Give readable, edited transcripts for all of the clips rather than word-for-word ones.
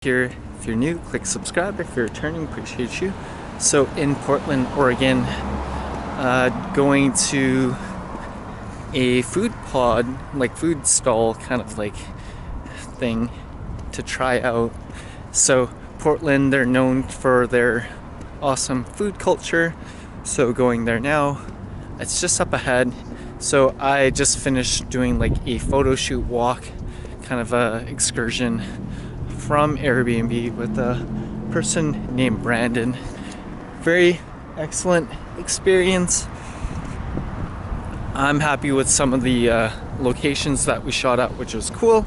Here, if you're new, click subscribe. If you're returning, appreciate you. So in Portland, Oregon, going to a food pod, like food stall kind of like thing to try out. So Portland, they're known for their awesome food culture. So going there now, it's just up ahead. So I just finished doing like a photo shoot walk, kind of a excursion from Airbnb with a person named Brandon. Very excellent experience. I'm happy with some of the locations that we shot at, which was cool.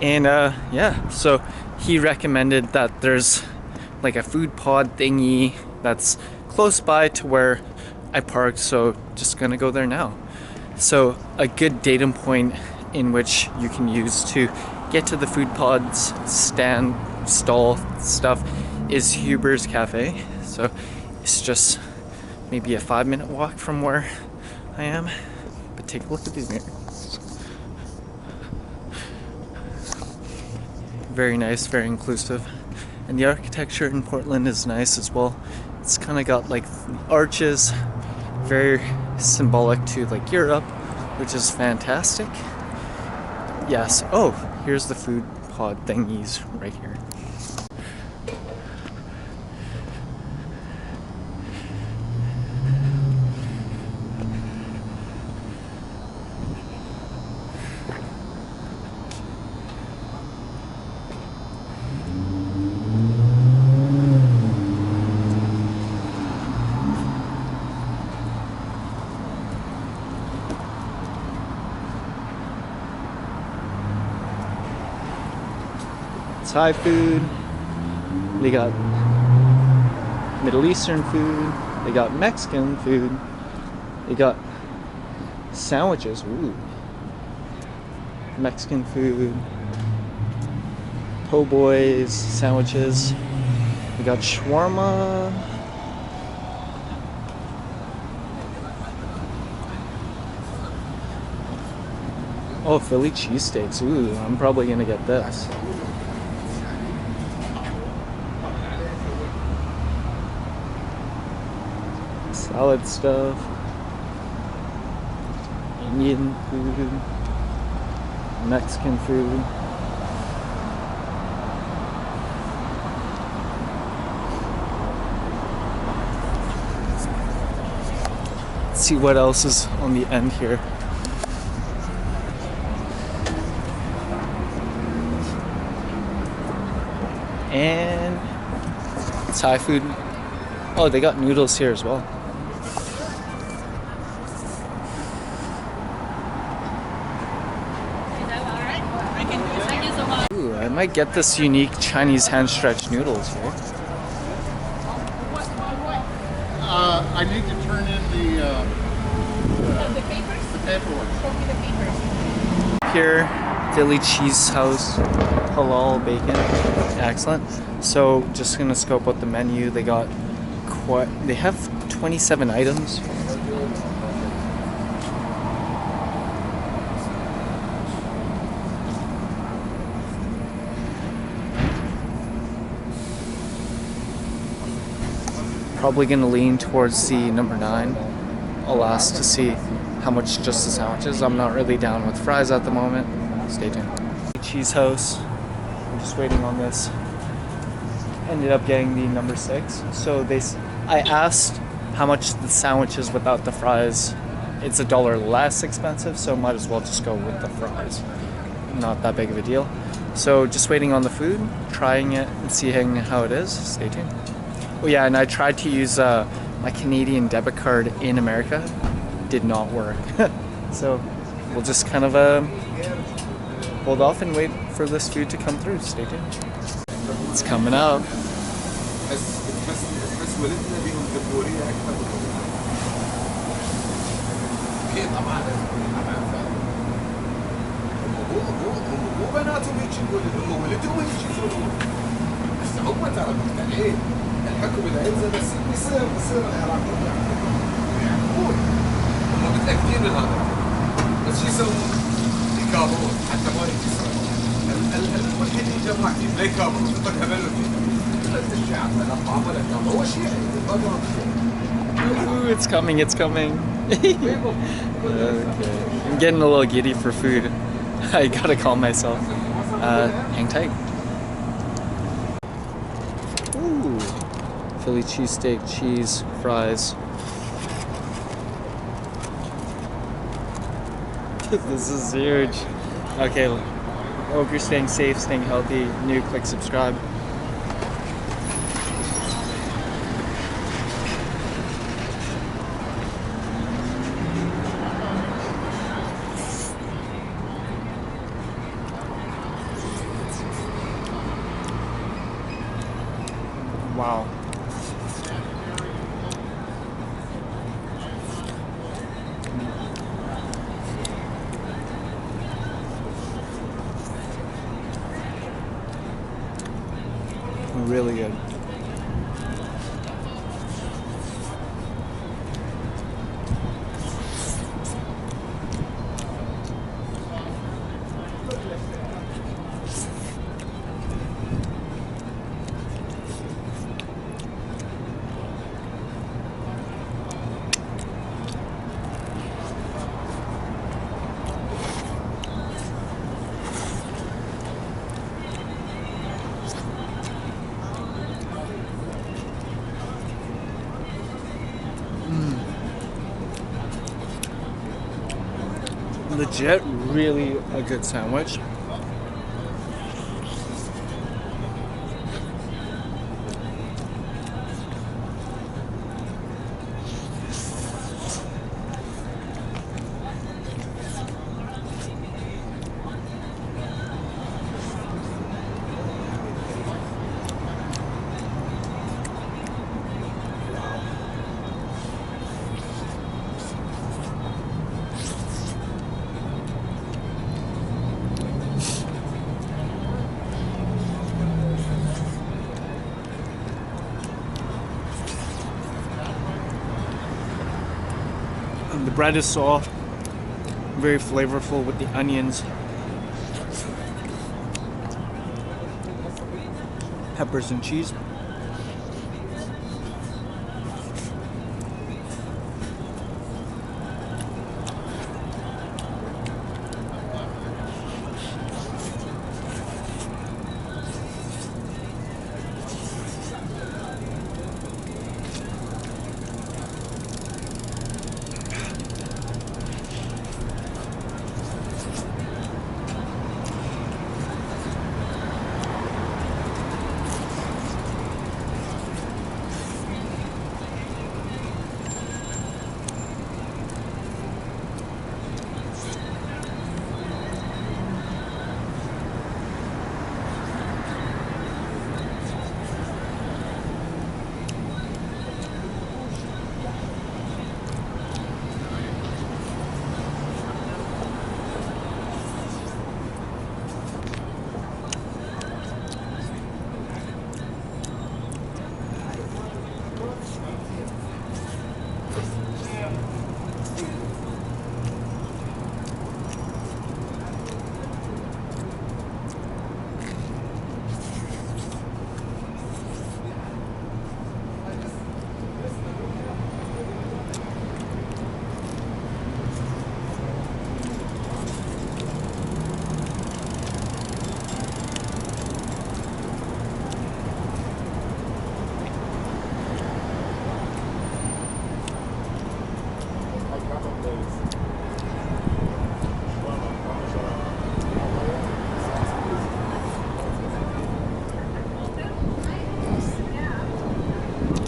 And yeah, so he recommended that there's like a food pod thingy that's close by to where I parked, so just gonna go there now. So a good datum point in which you can use to get to the food pods stand stall stuff is Huber's Cafe. So it's just maybe a 5-minute walk from where I am, but take a look at these mirrors. Very nice, very inclusive, and the architecture in Portland is nice as well. It's kind of got like arches, very symbolic to like Europe, which is fantastic. Yes. Oh, here's the food pod thingies right here. Thai food, they got Middle Eastern food, they got Mexican food, they got sandwiches, ooh, Mexican food, po' boys, sandwiches, we got shawarma, oh, Philly cheesesteaks, ooh, I'm probably gonna get this. Salad stuff, Indian food, Mexican food. Let's see what else is on the end here. And Thai food. Oh, they got noodles here as well. I might get this unique Chinese hand-stretched noodles here. I need to turn in the papers? The paperwork. Show me the papers. Here, Philly cheese house, halal bacon, excellent. So just gonna scope out the menu. They got they have 27 items. Probably gonna lean towards the number 9. I'll ask to see how much just the sandwiches. I'm not really down with fries at the moment. Stay tuned. Cheese house. I'm just waiting on this. Ended up getting the number 6. So I asked how much the sandwiches without the fries. It's $1 less expensive, so might as well just go with the fries. Not that big of a deal. So just waiting on the food, trying it and seeing how it is. Stay tuned. Oh yeah, and I tried to use my Canadian debit card in America. Did not work. So we'll just kind of hold off and wait for this food to come through. Stay tuned. It's coming up. الحكم العزة بس بيصير العراقيين يحكمون هم متأكدين من هذا بس شو يسوون؟ يكابرون حتى ما يكسرون Ooh, it's coming, it's coming. Okay. I'm getting a little giddy for food. I gotta calm myself. Hang tight. Ooh. Philly cheesesteak, cheese, fries. This is huge. Okay, hope you're staying safe, staying healthy. New, click subscribe. Wow. Really good. Legit, really a good sandwich. The bread is soft, very flavorful with the onions, peppers and cheese.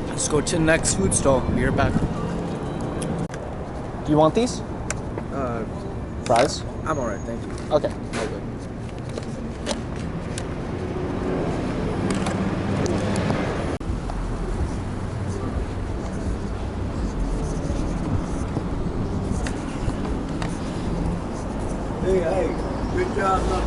Let's go to the next food stall. Be right back. Do you want these? Fries? I'm alright, thank you. Okay. Hey, good job, not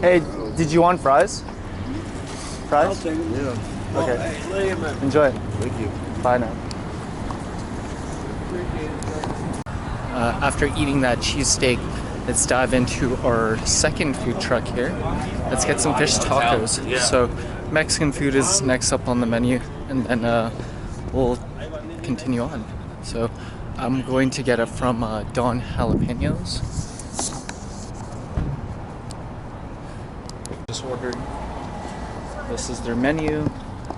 Hey, did you want fries? Fries? I'll take it. Yeah. Okay. Oh, hey, lay him in. Enjoy. Thank you. Bye now. after eating that cheesesteak, let's dive into our second food truck here. Let's get some fish tacos. So Mexican food is next up on the menu, and then we'll continue on. So I'm going to get it from Don Jalapenos. Just ordered. This is their menu.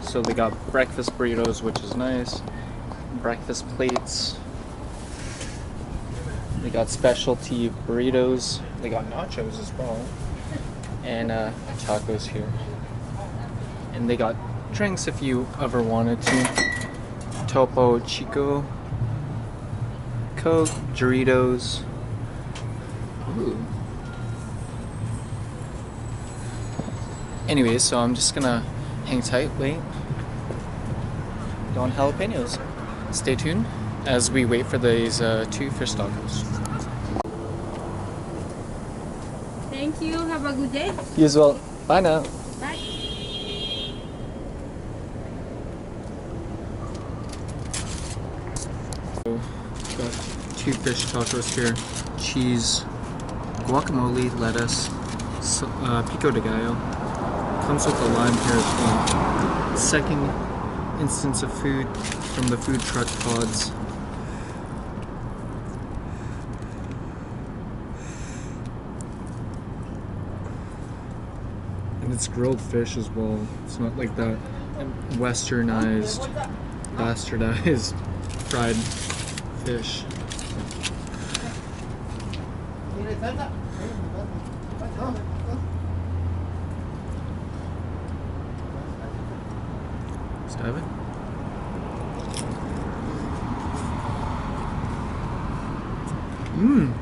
So they got breakfast burritos, which is nice. Breakfast plates. They got specialty burritos. They got nachos as well. And tacos here. And they got drinks if you ever wanted to. Topo Chico, Coke, Doritos. Ooh. Anyways, so I'm just gonna hang tight, wait. Don Jalapenos. Stay tuned as we wait for these 2 fish tacos. Thank you. Have a good day. You as well. Bye now. Bye. Got 2 fish tacos here. Cheese, guacamole, lettuce, pico de gallo. Comes with a lime here as well. Second instance of food from the food truck pods. And it's grilled fish as well. It's not like that westernized, bastardized fried fish. Let's dive in. Mmm.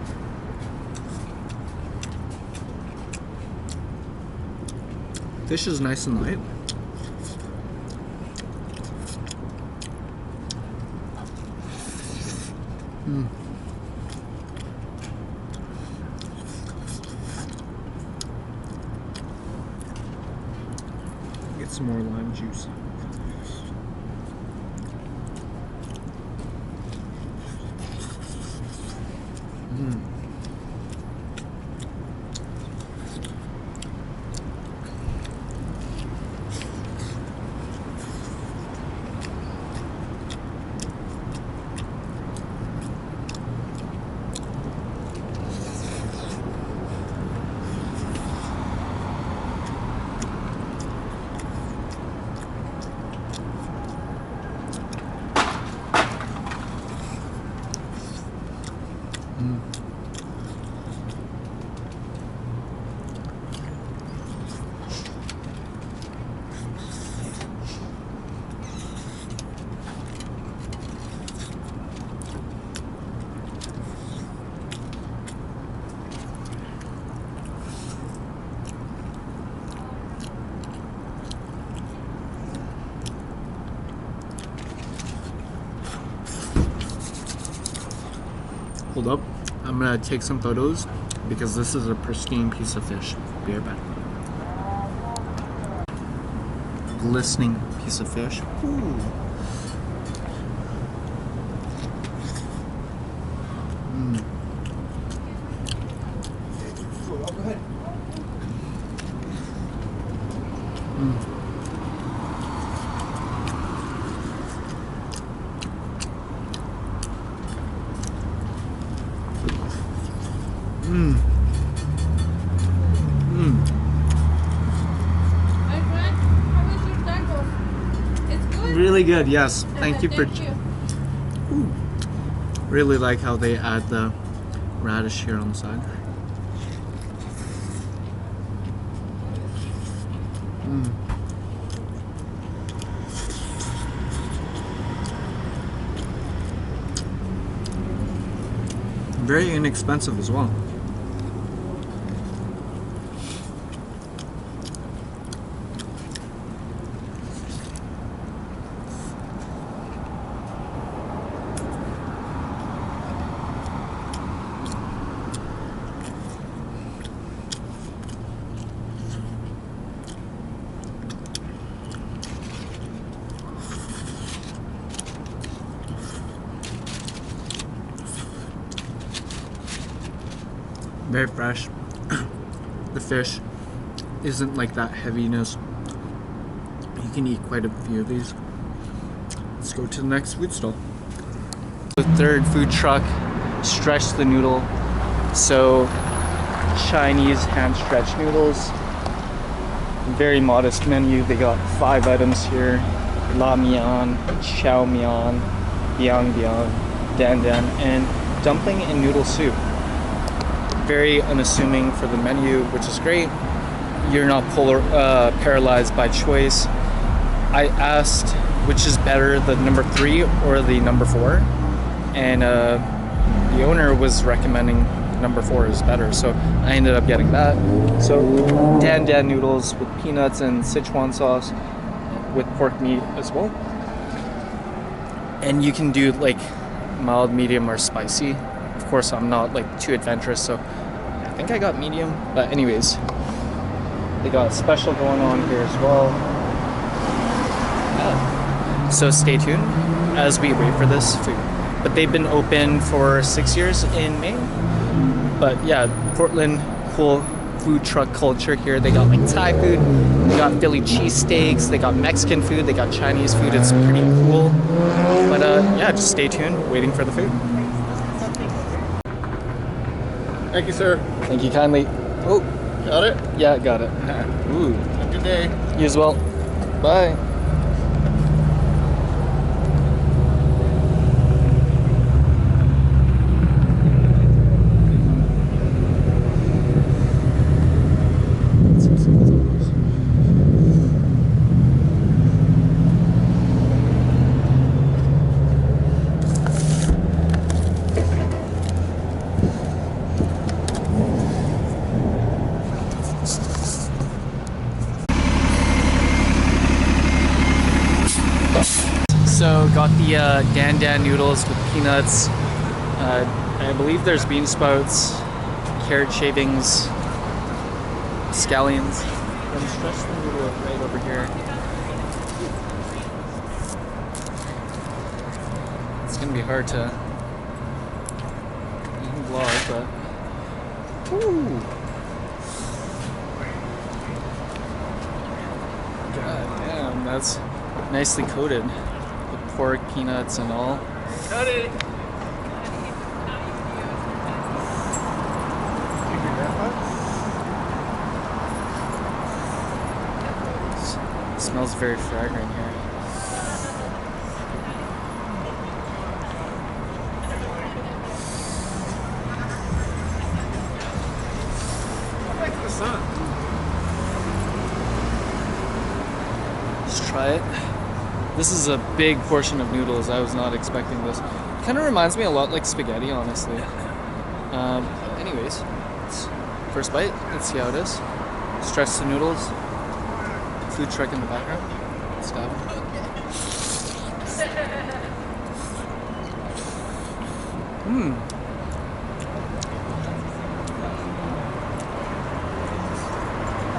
Fish is nice and light. Mm. Get some more lime juice. Mm. Hold up, I'm gonna take some photos because this is a pristine piece of fish. Be right back. Glistening piece of fish. Ooh. Mm. Mm. Mm. Mm. My friend, how was your taco? It's good? Really good, yes. Thank you for. Thank you. Ooh. Really like how they add the radish here on the side. Mm. Very inexpensive as well. Very fresh. The fish isn't like that heaviness. You can eat quite a few of these. Let's go to the next food stall. The third food truck, stretch the noodle. So Chinese hand stretch noodles. Very modest menu. They got 5 items here: la mian, chow mian, biang biang, dan dan, and dumpling and noodle soup. Very unassuming for the menu, which is great. You're not paralyzed by choice. I asked which is better, the number 3 or the number 4, and the owner was recommending number 4 is better, so I ended up getting that. So dan dan noodles with peanuts and Sichuan sauce with pork meat as well. And you can do like mild, medium, or spicy. Of course, I'm not like too adventurous, so I think I got medium. But anyways, they got a special going on here as well. Yeah. So stay tuned as we wait for this food. But they've been open for 6 years in May. But yeah, Portland, cool food truck culture here. They got like Thai food, they got Philly cheesesteaks, they got Mexican food, they got Chinese food. It's pretty cool. But yeah, just stay tuned, waiting for the food. Thank you, sir. Thank you kindly. Oh, Got it? yeah, got it. Ooh, Have a good day. you as well. Bye. So got the dan dan noodles with peanuts. I believe there's bean sprouts, carrot shavings, scallions. And stretch the noodle right over here. It's gonna be hard to vlog, but woo. God damn, that's nicely coated. Pork, peanuts, and all. Got it. Smells very fragrant here. Back to the sun. Let's try it. This is a big portion of noodles. I was not expecting this. Kind of reminds me a lot like spaghetti, honestly. Anyways, first bite. Let's see how it is. Stretch the noodles. Food truck in the background. Let's dive in.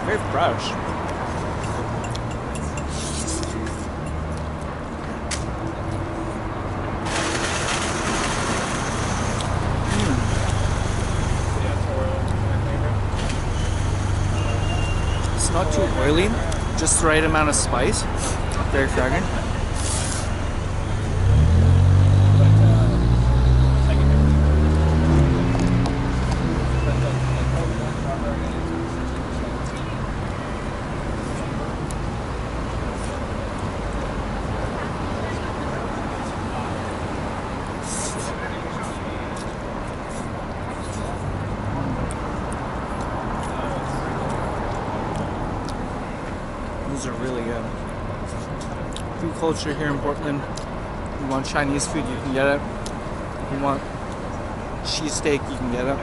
Very fresh. Not too oily, just the right amount of spice. Very fragrant. These are really good. Food culture here in Portland. If you want Chinese food, you can get it. If you want cheesesteak, you can get it.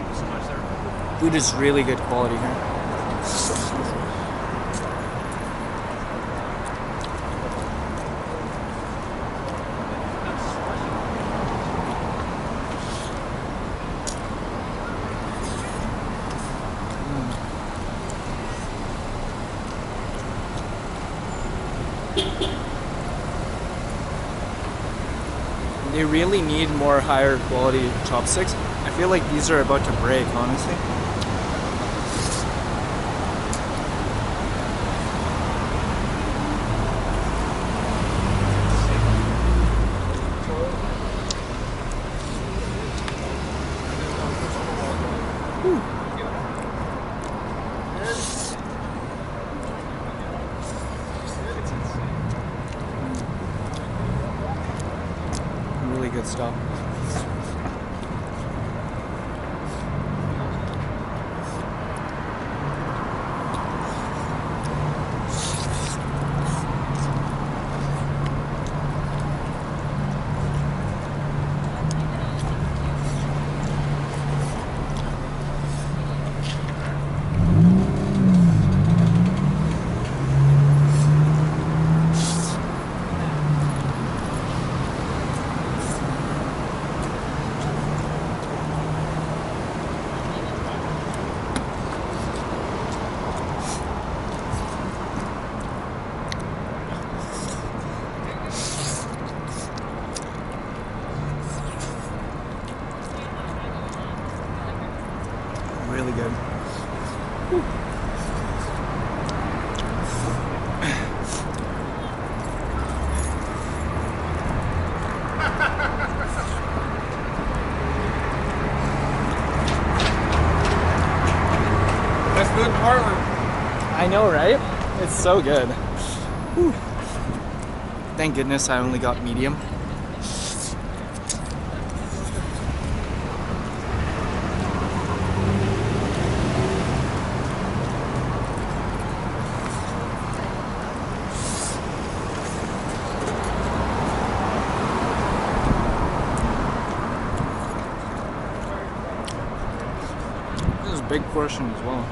Food is really good quality here. They really need more higher quality chopsticks. I feel like these are about to break, honestly. Really good stuff. Really good. That's good Portland. I know, right? It's so good. Whew. Thank goodness I only got medium. This is a big portion as well.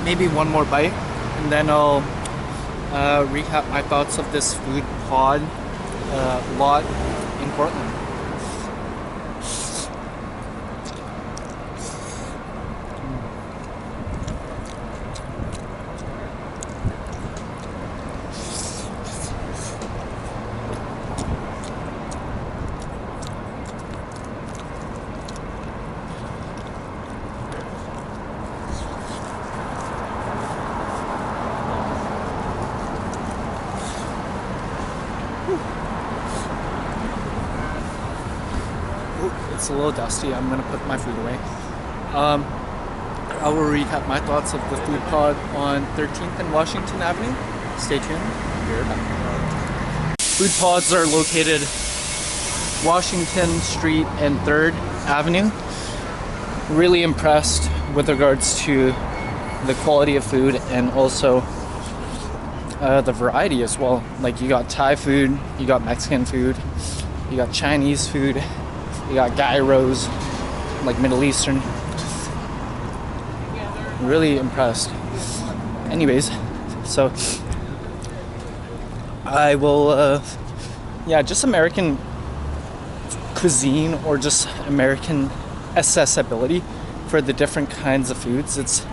Maybe one more bite, and then I'll recap my thoughts of this food pod lot in Portland. It's a little dusty. I'm gonna put my food away. I will recap my thoughts of the food pod on 13th and Washington Avenue. Stay tuned. Be right back. Food pods are located Washington Street and 3rd Avenue. Really impressed with regards to the quality of food and also the variety as well. Like, you got Thai food, you got Mexican food, you got Chinese food, you got gyros, like Middle Eastern. Really impressed. Anyways, so I will, just American cuisine or just American accessibility for the different kinds of foods. It's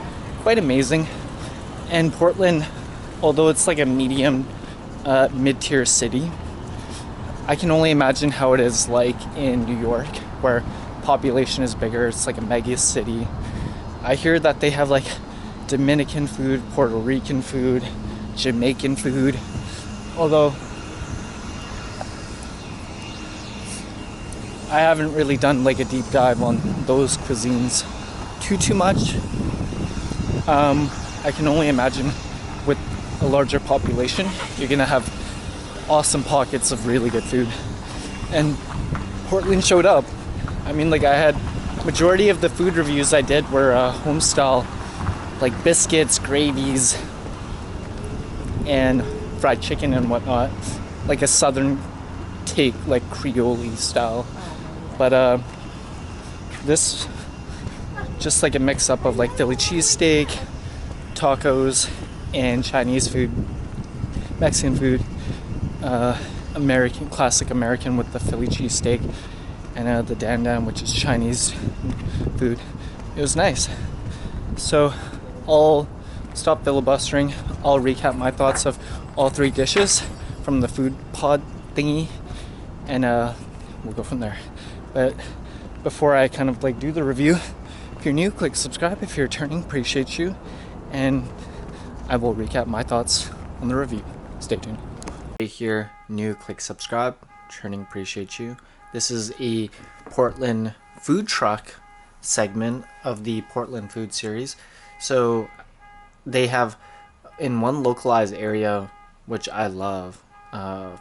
quite amazing. And Portland, although it's like a medium, mid-tier city, I can only imagine how it is like in New York, where population is bigger. It's like a mega city. I hear that they have like Dominican food, Puerto Rican food, Jamaican food. Although I haven't really done like a deep dive on those cuisines too much. I can only imagine with a larger population, you're gonna have awesome pockets of really good food. And Portland showed up. I mean, like, I had majority of the food reviews I did were home style, like biscuits, gravies, and fried chicken and whatnot, like a southern take, like Creole style. But this just like a mix up of like Philly cheesesteak, tacos, and Chinese food, Mexican food, American, classic American with the Philly cheesesteak, and the dan dan, which is Chinese food. It was nice. So I'll stop filibustering. I'll recap my thoughts of all three dishes from the food pod thingy, and we'll go from there. But before I kind of like do the review, if you're new, click subscribe. If you're returning, appreciate you, and I will recap my thoughts on the review. Stay tuned. Here, new, click subscribe. Returning, appreciate you. This is a Portland food truck segment of the Portland food series. So they have in one localized area, which I love,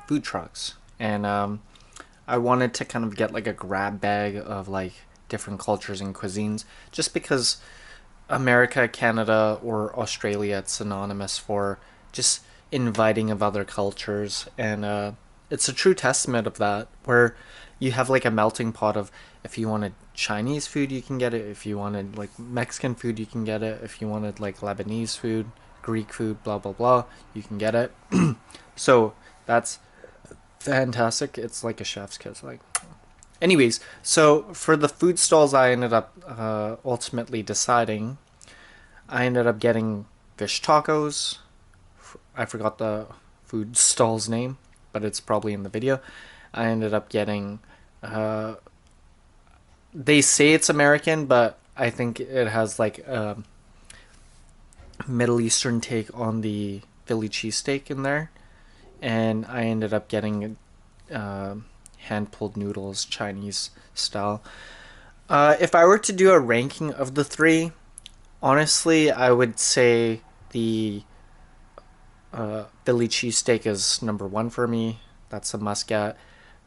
food trucks, and I wanted to kind of get like a grab bag of like different cultures and cuisines, just because America, Canada, or Australia, it's synonymous for just inviting of other cultures, and it's a true testament of that, where you have like a melting pot of, if you wanted Chinese food you can get it, if you wanted like Mexican food you can get it, if you wanted like Lebanese food, Greek food, blah blah blah, you can get it. So that's fantastic. It's like a chef's kiss. Like, anyways, so for the food stalls, I ended up ultimately deciding, I ended up getting fish tacos. I forgot the food stall's name, but it's probably in the video. I ended up getting, they say it's American, but I think it has like a Middle Eastern take on the Philly cheesesteak in there. And I ended up getting hand-pulled noodles, Chinese style. If I were to do a ranking of the three, honestly, I would say the Philly cheesesteak is number one for me. That's a must-get.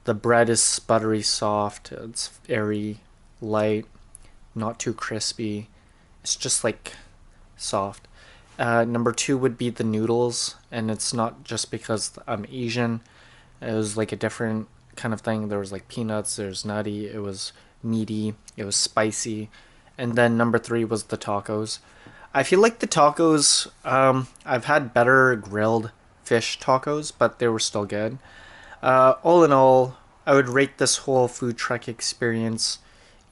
The bread is buttery soft. It's very light, not too crispy. It's just like soft. Number two would be the noodles, and it's not just because I'm Asian. It was like a different kind of thing. There was like peanuts, there's nutty, it was meaty, it was spicy. And then number three was the tacos. I feel like the tacos, I've had better grilled fish tacos, but they were still good. All in all, I would rate this whole food truck experience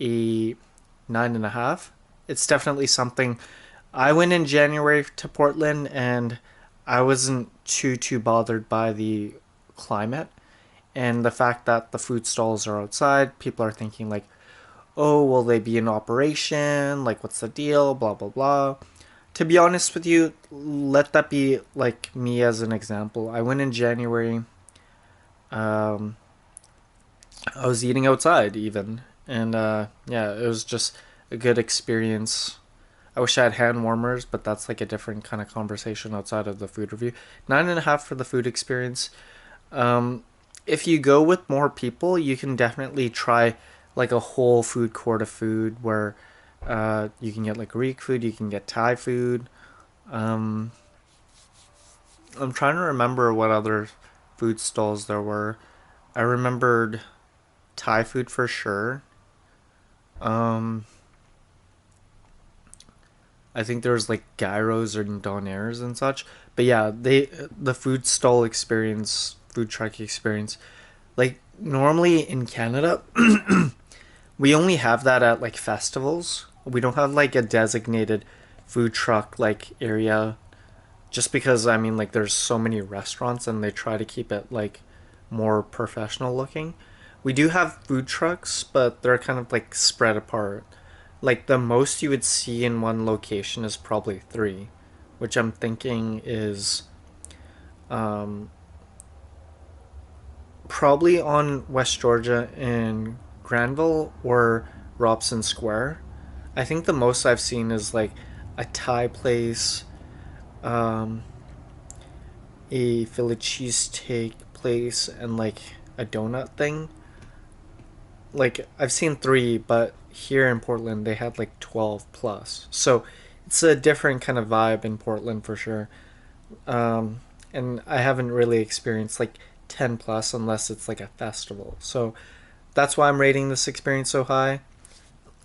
a 9.5. It's definitely something. I went in January to Portland, and I wasn't too bothered by the climate and the fact that the food stalls are outside. People are thinking like, oh, will they be in operation? Like, what's the deal? Blah, blah, blah. To be honest with you, let that be like me as an example. I went in January. I was eating outside even, and yeah, it was just a good experience. I wish I had hand warmers, but that's like a different kind of conversation outside of the food review. 9.5 for the food experience. If you go with more people, you can definitely try like a whole food court of food where you can get like Greek food, you can get Thai food. I'm trying to remember what other food stalls there were. I remembered Thai food for sure. I think there was like gyros or donairs and such. But yeah, the food stall experience, food truck experience, like normally in Canada, we only have that at like festivals. We don't have like a designated food truck like area, just because I mean like there's so many restaurants and they try to keep it like more professional looking. We do have food trucks, but they're kind of like spread apart. Like the most you would see in one location is probably 3, which I'm thinking is probably on West Georgia in Granville or Robson Square. I think the most I've seen is like a Thai place, a Philly cheesesteak place, and like a donut thing. like I've seen 3, but here in Portland they had like 12 plus. So it's a different kind of vibe in Portland for sure. And I haven't really experienced like 10 plus unless it's like a festival. So that's why I'm rating this experience so high.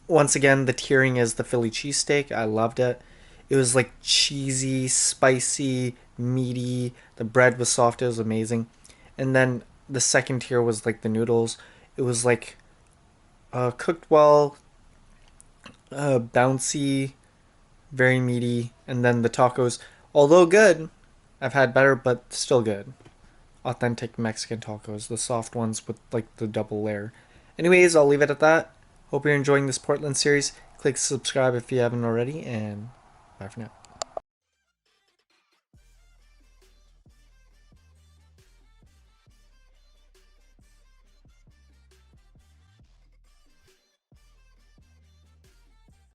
Once again, the tiering is the Philly cheesesteak. I loved it. It was like cheesy, spicy, meaty. The bread was soft. It was amazing. And then the second tier was like the noodles. It was like cooked well, bouncy, very meaty. And then the tacos, although good, I've had better, but still good. Authentic Mexican tacos, the soft ones with like the double layer. Anyways, I'll leave it at that. Hope you're enjoying this Portland series. Click subscribe if you haven't already, and bye for now.